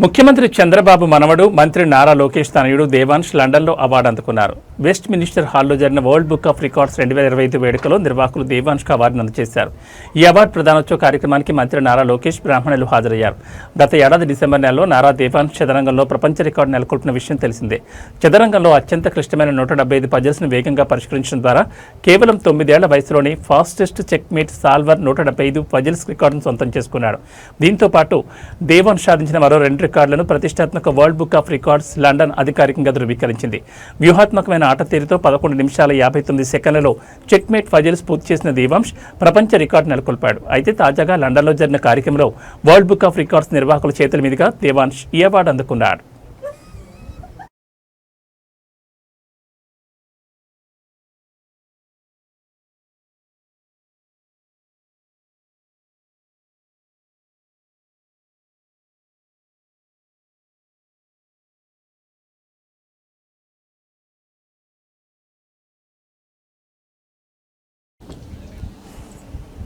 ముఖ్యమంత్రి చంద్రబాబు మనవడు మంత్రి నారా లోకేష్ తనయుడు దేవాంశ్ లండన్లో అవార్డు అందుకున్నారు. వెస్ట్ మినిస్టర్ హాల్లో జరిగిన వరల్డ్ బుక్ ఆఫ్ రికార్డ్స్ 2025 వేడుకలో నిర్వాహకులు దేవాంశ్కు అవార్డును అందజేశారు. ఈ అవార్డు ప్రదానోత్సవ కార్యక్రమానికి మంత్రి నారా లోకేష్ బ్రాహ్మణులు హాజరయ్యారు. గత ఏడాది డిసెంబర్ నెలలో నారా దేవాంశ్ చదరంగంలో ప్రపంచ రికార్డు నెలకొల్పిన విషయం తెలిసిందే. చదరంగంలో అత్యంత క్లిష్టమైన 175 పజిల్స్ను వేగంగా పరిష్కరించడం ద్వారా కేవలం 9 ఏళ్ల వయసులోనే ఫాస్టెస్ట్ చెక్మేట్ సాల్వర్ 175 పజిల్స్ రికార్డును సొంతం చేసుకున్నాడు. దీంతో పాటు దేవాంశ్ సాధించిన మరో 2 రికార్డులను ప్రతిష్టాత్మక world book of records London అధికారికంగా ధృవీకరించింది. వ్యూహాత్మకమైన ఆట తీరుతో 11 నిమిషాల 59 సెకండ్లలో చెక్మేట్ పజిల్స్ పూర్తి చేసిన దేవాంశ్ ప్రపంచ రికార్డు నెలకొల్పాడు. అయితే తాజాగా లండన్లో జరిగిన కార్యక్రమంలో వరల్డ్ బుక్ ఆఫ్ రికార్డ్స్ నిర్వాహకుల చేతుల మీదుగా దేవాంశ్ ఈ అవార్డు అందుకున్నాడు.